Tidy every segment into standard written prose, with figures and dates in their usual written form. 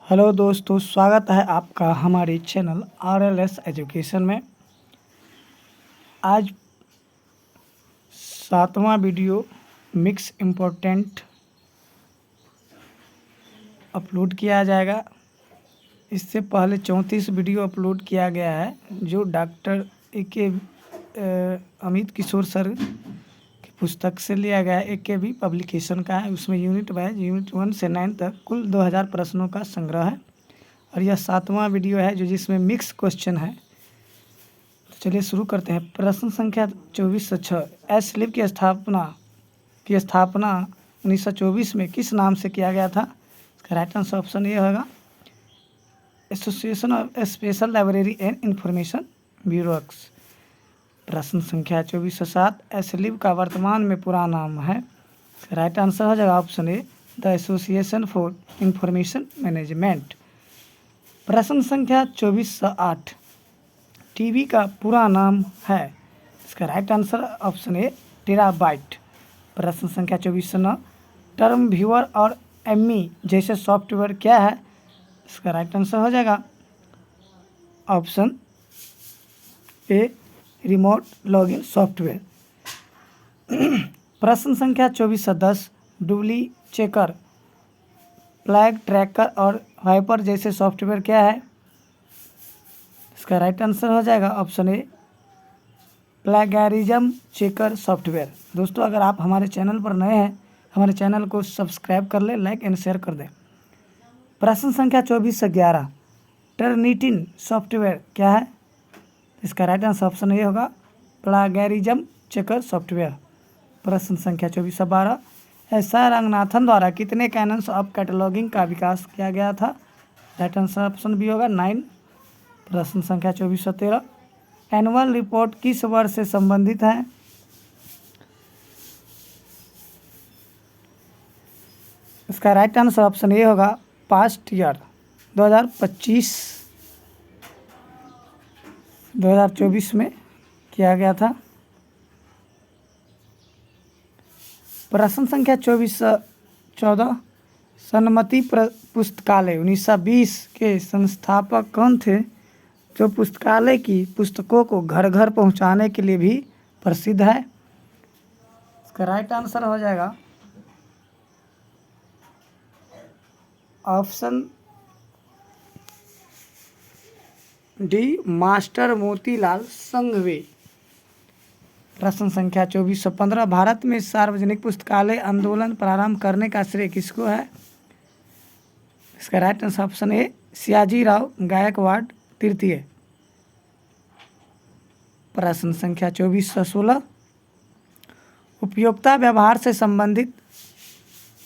Hello दोस्तों, स्वागत है आपका हमारे चैनल RLS एजुकेशन में। आज 7वां वीडियो मिक्स इम्पोर्टेंट अपलोड किया जाएगा। इससे पहले 34 वीडियो अपलोड किया गया है जो डॉक्टर AK अमित किशोर सर की पुस्तक से लिया गया है। AKB पब्लिकेशन का है। उसमें यूनिट वाइज यूनिट 1 से 9 तक कुल 2000 प्रश्नों का संग्रह है और यह 7वां वीडियो है जो जिसमें मिक्स क्वेश्चन है। तो चलिए शुरू करते हैं। प्रश्न संख्या 2406। एस स्लिप की स्थापना 1924 में किस नाम से किया गया था? इसका राइट आंसर ऑप्शन ए होगा association of special library and information bureaux. प्रश्न संख्या 2407। एस स्लिप का वर्तमान में पूरा नाम है। इसका राइट आंसर हो जाएगा option A the association for information management. प्रश्न संख्या 2408। टीवी का पूरा नाम है। इसका राइट आंसर ऑप्शन ए टेराबाइट। प्रश्न संख्या 2409। टर्म व्यूअर और एमी जैसे सॉफ्टवेयर क्या है? इसका राइट आंसर हो जाएगा option a remote login software. प्रश्न संख्या 2410। डुबली चेकर, फ्लैग ट्रैकर और वाइपर जैसे सॉफ्टवेयर क्या है? इसका राइट आंसर हो जाएगा option A plagiarism checker software. दोस्तों, अगर आप हमारे चैनल पर नए हैं, हमारे चैनल को सब्सक्राइब कर लें, लाइक एंड शेयर कर दें। प्रश्न संख्या 2411। टर्निटिन सॉफ्टवेयर क्या है? इसका राइट आंसर ऑप्शन ए होगा प्लेगैरिज्म चेकर सॉफ्टवेयर। प्रश्न संख्या 2412। SR रंगनाथन द्वारा कितने कैनन्स ऑफ कैटलॉगिंग का विकास किया गया था? राइट आंसर ऑप्शन बी होगा 9। प्रश्न संख्या 2413। एनुअल रिपोर्ट किस वर्ष से संबंधित है? इसका राइट आंसर ऑप्शन ए होगा पास्ट ईयर 2024 में किया गया था। प्रश्न संख्या 2414। सन्मति पुस्तकालय 1920 के संस्थापक कौन थे जो पुस्तकालय की पुस्तकों को घर घर पहुंचाने के लिए भी प्रसिद्ध है? इसका राइट आंसर हो जाएगा option D master Motilal Sanghvi. प्रश्न संख्या 2415। भारत में सार्वजनिक पुस्तकालय आंदोलन प्रारंभ करने का श्रेय किसको है? इसका right answer option A Sayajirao Gaekwad तृतीय। प्रश्न संख्या 2416। उपयोक्ता व्यवहार से संबंधित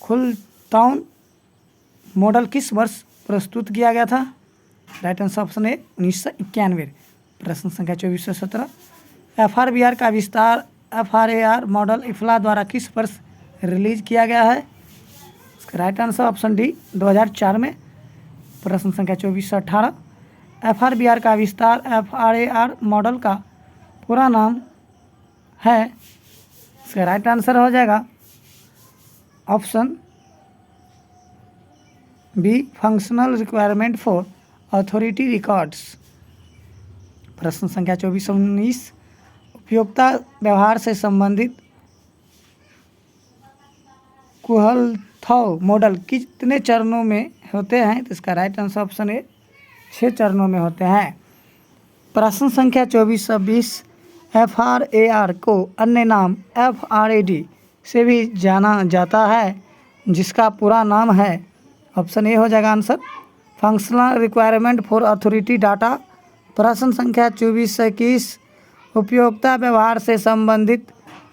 खुलताउन मॉडल किस वर्ष प्रस्तुत किया गया था? राइट आंसर ऑप्शन ए 1991। प्रश्न संख्या 2417। FRBR का विस्तार FRAR मॉडल इफ्ला द्वारा किस वर्ष रिलीज किया गया है? इसका राइट आंसर ऑप्शन डी 2004 में। प्रश्न संख्या 2418। FRBR का विस्तार FRAR मॉडल का पूरा नाम है। इसका राइट आंसर हो जाएगा option be functional requirement for authority records. प्रश्न संख्या 2419। उपयोक्ता व्यवहार से संबंधित कुहलथॉ मॉडल कितने चरणों में होते हैं? तो इसका राइट आंसर ऑप्शन ए 6 चरणों में होते हैं। प्रश्न संख्या 2420। FRAR को अन्य नाम FRAD से भी जाना जाता है जिसका पूरा नाम है? ऑप्शन ए हो जाएगा answer functional requirement for authority data. प्रश्न संख्या 2421। उपयोक्ता व्यवहार से संबंधित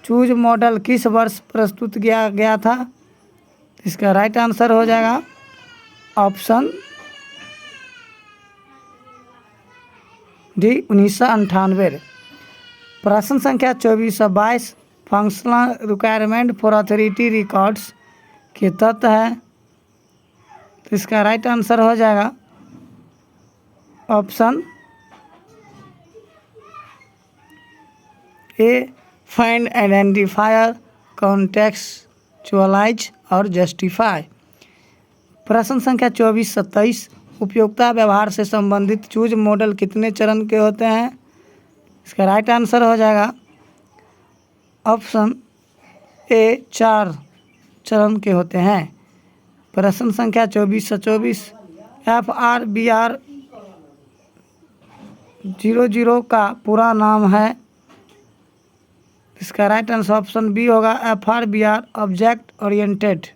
चूज मॉडल किस वर्ष प्रस्तुत किया गया था? इसका राइट आंसर हो जाएगा ऑप्शन डी 1998। प्रश्न संख्या 2422। Functional requirement for authority records के तत्व है। तो इसका राइट आंसर हो जाएगा option A find identifier contextualise और जस्टिफाई। प्रश्न संख्या 24-27 उपयोगिता व्यवहार से संबंधित चूज मॉडल कितने चरण के होते हैं? इसका राइट आंसर हो जाएगा ऑप्शन ए 4 चरण के होते हैं। प्रश्न संख्या 24-24 FRBR00 का पूरा नाम है। इसका राइट आंसर ऑप्शन बी होगा FRBR ऑब्जेक्ट ओरिएंटेड।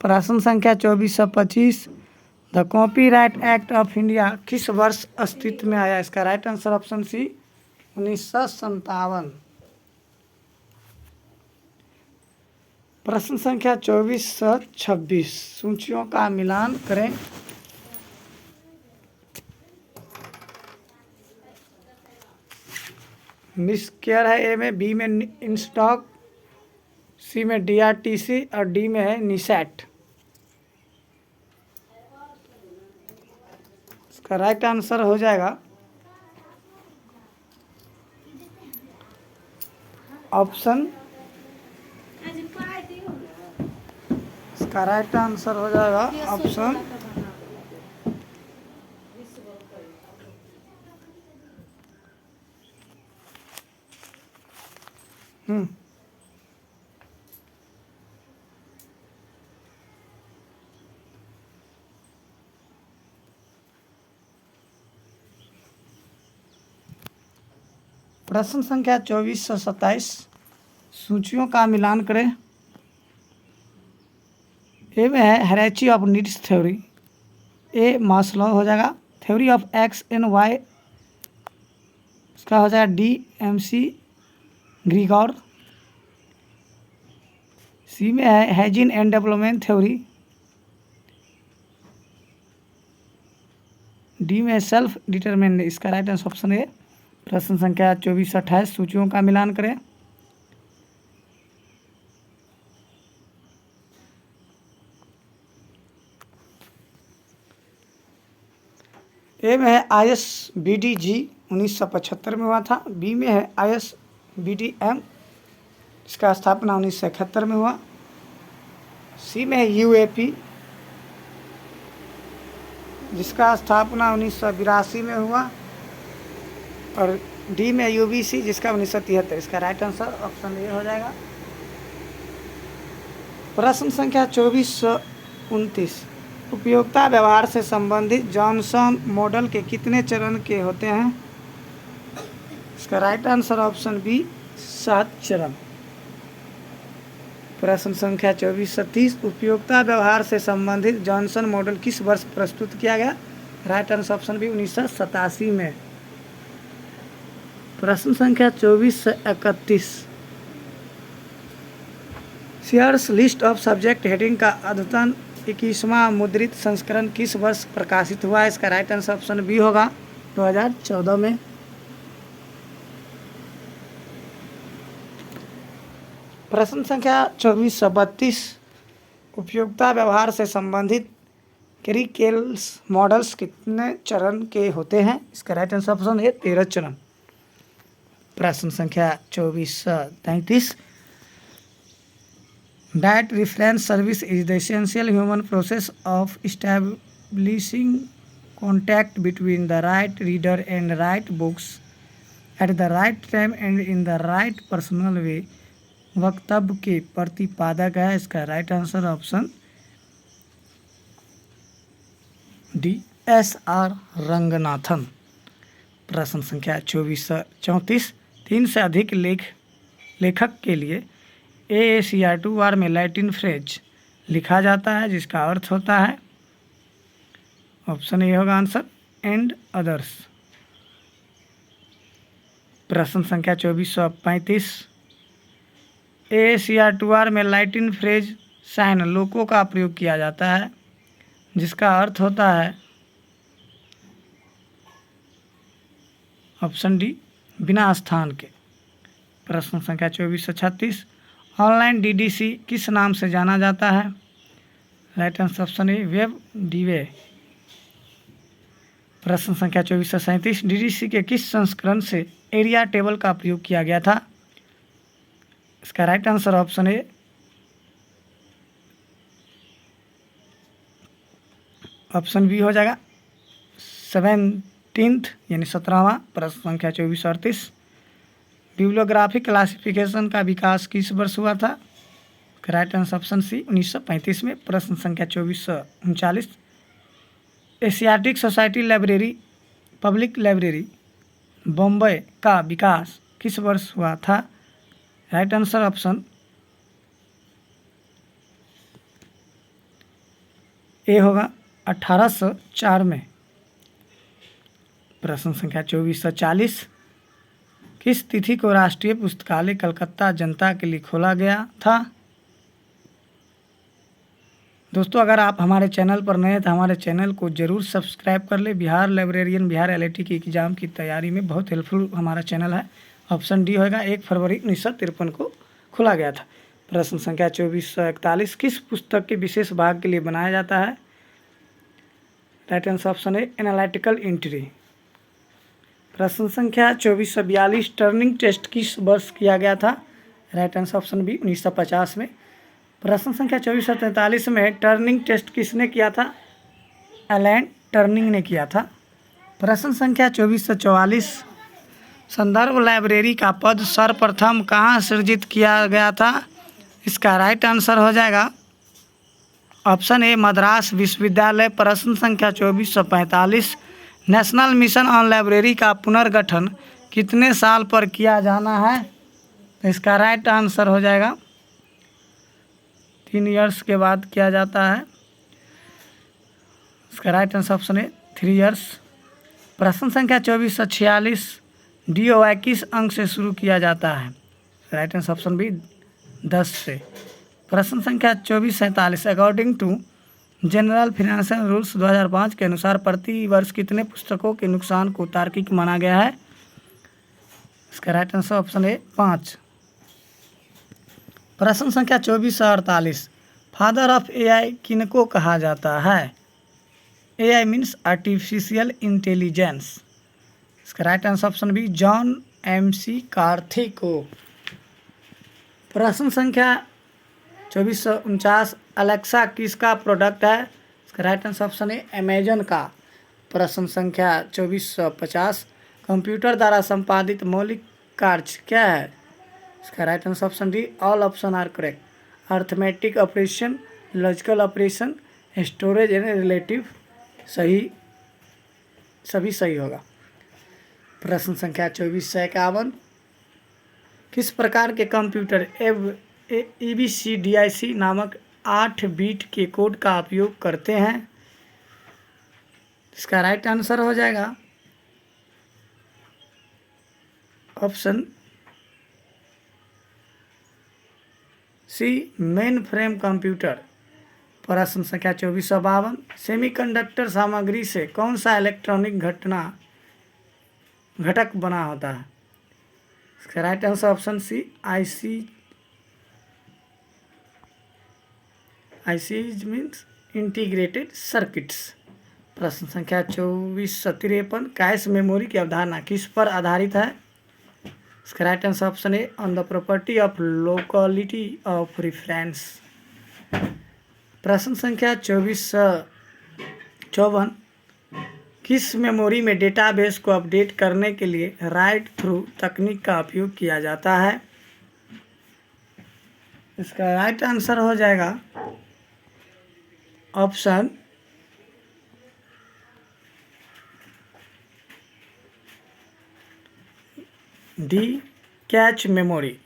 प्रश्न संख्या 24-25 the copyright act of India किस वर्ष अस्तित्व में आया? इसका राइट आंसर ऑप्शन सी 1957। प्रश्न संख्या 24-26 सूचियों का मिलान करें। निष्क्रिय है ए में, बी में इंस्टॉक, सी में DRTC और डी में है निसैट। इसका राइट आंसर हो जाएगा ऑप्शन, इसका राइट आंसर हो जाएगा ऑप्शन प्रश्न संख्या 24-27 सूचियों का मिलान करें। ए में है hierarchy of needs theory, A Maslow हो जाएगा। Theory of X and Y, इसका हो जाएगा DMC ग्रीगोर। सी में है hygiene and development theory, D में सेल्फ डिटरमिनेंट। इसका राइट आंसर ऑप्शन है। प्रश्न संख्या 24-28 सूचियों का मिलान करें। ए में है ISBDG 1975 में हुआ था। बी में है ISBDM, इसका स्थापना 1971 में हुआ। सी में है UAP, जिसका स्थापना 1982 में हुआ। और डी में UBC, जिसका 1973। इसका राइट आंसर ऑप्शन ए हो जाएगा। प्रश्न संख्या 24-29 उपयोगिता व्यवहार से संबंधित जॉनसन मॉडल के कितने चरण के होते हैं? इसका राइट आंसर ऑप्शन बी 7 चरण। प्रश्न संख्या 24-30 उपयोगिता व्यवहार से संबंधित जॉनसन मॉडल किस वर्ष प्रस्तुत किया गया? राइट आंसर ऑप्शन बी 1987 में। प्रश्न संख्या 24-31 shares list of subject heading का अद्यतन 21वां मुद्रित संस्करण किस वर्ष प्रकाशित हुआ है? इसका राइट आंसर ऑप्शन बी होगा 2014 में। प्रश्न संख्या 24-32 उपयोगिता व्यवहार से संबंधित क्रिकेल्स मॉडल्स कितने चरण के होते हैं? इसका राइट आंसर ऑप्शन है 13 चरण। प्रश्न संख्या 24-33 that reference service is the essential human process of establishing contact between the right reader and right books at the right time and in the right personal way वक्तव्य के प्रतिपादक है। इसका right answer option D SR Ranganathan. प्रश्न संख्या 24-34 3 से अधिक लेखक के लिए AACR2R में लैटिन फ्रेज लिखा जाता है, जिसका अर्थ होता है ऑप्शन ए होगा आंसर एंड अदर्स। प्रश्न संख्या 24-35 AACR2R में लैटिन फ्रेज साइन लोको का प्रयोग किया जाता है, जिसका अर्थ होता है ऑप्शन डी बिना स्थान के। प्रश्न संख्या 24-36 ऑनलाइन DDC किस नाम से जाना जाता है? Right answer option A web Dewey. प्रश्न संख्या 24-37 DDC के किस संस्करण से एरिया टेबल का प्रयोग किया गया था? इसका right answer option A option B हो जाएगा 17th यानी 17वां। प्रश्न संख्या 2438 बिब्लियोग्राफिक क्लासिफिकेशन का विकास किस वर्ष हुआ था? राइट आंसर ऑप्शन सी 1935 में। प्रश्न संख्या 2439 Asiatic society library public library Bombay का विकास किस वर्ष हुआ था? राइट आंसर ऑप्शन ए होगा 1804 में। प्रश्न संख्या 2440 किस तिथि को राष्ट्रीय पुस्तकालय कलकत्ता जनता के लिए खोला गया था? दोस्तों अगर आप हमारे चैनल पर नए हैं तो हमारे चैनल को ज़रूर सब्सक्राइब कर ले। बिहार लाइब्रेरियन बिहार LIT की एग्ज़ाम की तैयारी में बहुत हेल्पफुल हमारा चैनल है। ऑप्शन डी होगा 1 फरवरी 1953 को खोला गया था। प्रश्न संख्या 2441 किस पुस्तक के विशेष भाग के लिए बनाया जाता है? राइट आंसर ऑप्शन है एनालिटिकल एंट्री। प्रश्न संख्या 2442 टर्निंग टेस्ट किस वर्ष किया गया था? राइट आंसर ऑप्शन बी 1950 में। प्रश्न संख्या 2443 में टर्निंग टेस्ट किसने किया था? एलन टर्निंग ने किया था। प्रश्न संख्या 2444 संदर्भ लाइब्रेरी का पद सर्वप्रथम कहाँ सृजित किया गया था? इसका राइट आंसर हो जाएगा ऑप्शन ए मद्रास विश्वविद्यालय। प्रश्न संख्या 2445 नेशनल मिशन ऑन लाइब्रेरी का पुनर्गठन कितने साल पर किया जाना है? तो इसका राइट आंसर हो जाएगा 3 ईयर्स के बाद किया जाता है। इसका राइट आंसर ऑप्शन है 3 ईयर्स। प्रश्न संख्या 2446 DOI किस अंक से शुरू किया जाता है? राइट आंसर ऑप्शन बी 10 से। प्रश्न संख्या 2447 according to general financial rules 2005 के अनुसार प्रति वर्ष कितने पुस्तकों के नुकसान को तार्किक माना गया है? इसका राइट आंसर ऑप्शन है 5। प्रश्न संख्या 2448 फादर ऑफ AI किनको कहा जाता है? AI means artificial intelligence. इसका right answer option B John MC Carthy को। प्रश्न संख्या 2449 अलेक्सा किसका प्रोडक्ट है? इसका राइट आंसर ऑप्शन है अमेजन का। प्रश्न संख्या 2450 कंप्यूटर द्वारा संपादित मौलिक कार्य क्या है? इसका right answer option D all option are correct. Arithmetic operation, logical operation, storage and relative सभी सही होगा। प्रश्न संख्या 2451 किस प्रकार के कंप्यूटर EBCDIC नामक 8 बिट के कोड का उपयोग करते हैं? इसका राइट आंसर हो जाएगा option C main frame computer. प्रश्न संख्या 2452 सेमीकंडक्टर सामग्री से कौन सा इलेक्ट्रॉनिक घटक बना होता है? इसका right answer option C IC means integrated circuits. प्रश्न संख्या 2453 कैश मेमोरी की अवधारणा किस पर आधारित है? इसका राइट आंसर ऑप्शन है on the property of locality of reference. प्रश्न संख्या 2454 किस मेमोरी में डेटाबेस को अपडेट करने के लिए राइट थ्रू तकनीक का उपयोग किया जाता है? इसका राइट आंसर हो जाएगा ऑप्शन डी कैच मेमोरी।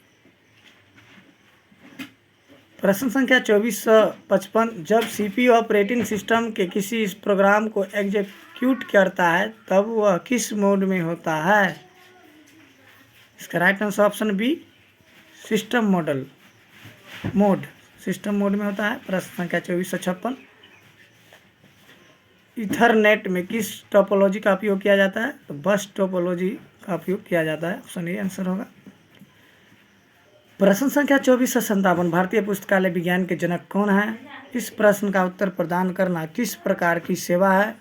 प्रश्न संख्या 2455 जब CPU ऑपरेटिंग सिस्टम के किसी इस प्रोग्राम को एग्जीक्यूट करता है तब वह किस मोड में होता है? इसका right answer option B system mode में होता है। प्रश्न संख्या 2456 ईथरनेट में किस टोपोलॉजी का उपयोग किया जाता है? तो बस टोपोलॉजी का उपयोग किया जाता है। ऑप्शन ए आंसर होगा। प्रश्न संख्या 2457 भारतीय पुस्तकालय विज्ञान के जनक कौन है? इस प्रश्न का उत्तर प्रदान करना किस प्रकार की सेवा है?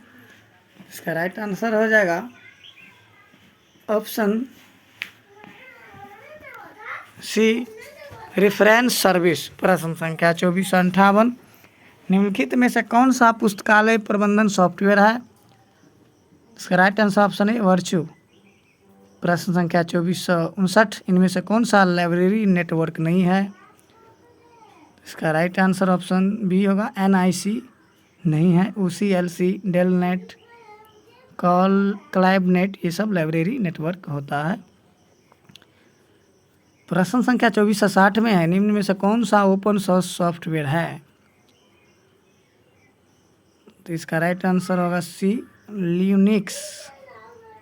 इसका राइट आंसर हो जाएगा ऑप्शन सी रेफरेंस सर्विस। प्रश्न संख्या 2458 निम्नलिखित में से कौन सा पुस्तकालय प्रबंधन सॉफ्टवेयर है? इसका राइट आंसर ऑप्शन है वर्चू। प्रश्न संख्या 2459, इनमें से कौन सा लाइब्रेरी नेटवर्क नहीं है? इसका राइट आंसर ऑप्शन बी होगा NIC नहीं है। UCLC, डेलनेट, क्लाइबनेट, ये सब लाइब्रेरी नेटवर्क होता है। प्रश्न संख्या 2460 में है, निम्न में से कौन सा ओपन सोर्स सॉफ्टवेयर है? तो इसका राइट आंसर होगा सी, लिनक्स।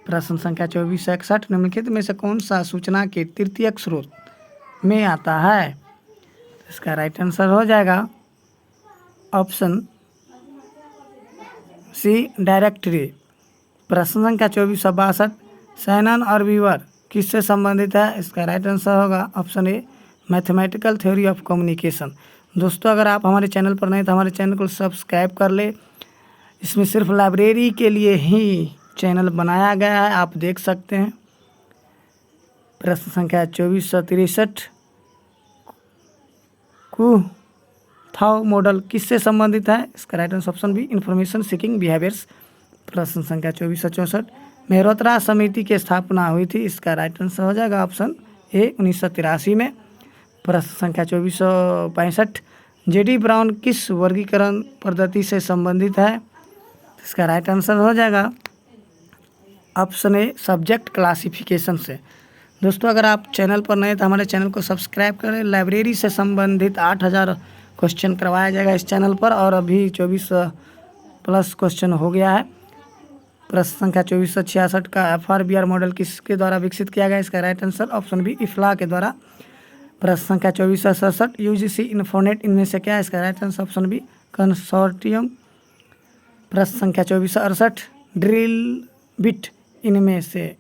प्रश्न संख्या 2461, निम्नलिखित में से कौन सा सूचना के तृतीयक स्रोत में आता है? इसका राइट आंसर हो जाएगा ऑप्शन सी, डायरेक्टरी। प्रश्न संख्या 2462, शैनन और वीवर किससे संबंधित है? इसका राइट आंसर होगा option A, mathematical theory of communication. दोस्तों अगर आप हमारे चैनल पर नहीं तो हमारे चैनल को सब्सक्राइब कर ले। इसमें सिर्फ लाइब्रेरी के लिए ही चैनल बनाया गया है, आप देख सकते हैं। प्रश्न संख्या 2463, कुथाओ मॉडल किससे संबंधित है? इसका right answer option B, information seeking behaviours. प्रश्न संख्या 2464, मेहरोत्रा समिति की स्थापना हुई थी। इसका राइट आंसर हो जाएगा ऑप्शन ए, 1983 में। प्रश्न संख्या 2465, JD ब्राउन किस वर्गीकरण पद्धति से संबंधित है? इसका राइट आंसर हो जाएगा ऑप्शन ए, सब्जेक्ट क्लासिफिकेशन से। दोस्तों अगर आप चैनल पर नए तो हमारे चैनल को सब्सक्राइब करें। लाइब्रेरी से संबंधित 8000 क्वेश्चन करवाया जाएगा इस चैनल पर, और अभी 24+ क्वेश्चन हो गया है। प्रश्न संख्या 2466 का FRBR मॉडल किसके द्वारा विकसित किया गया? इसका राइट आंसर ऑप्शन बी, इफ्ला के द्वारा। प्रश्न संख्या 2467, UGC इन्फोनेट इनमें से क्या है? इसका right answer option B, consortium. प्रश्न संख्या 2468, ड्रिल बिट इनमें से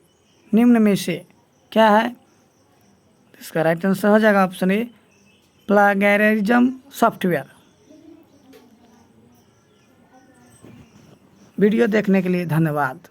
निम्न में से क्या है? इसका राइट आंसर हो जाएगा option A, plagiarism software. Video देखने के लिए धन्यवाद।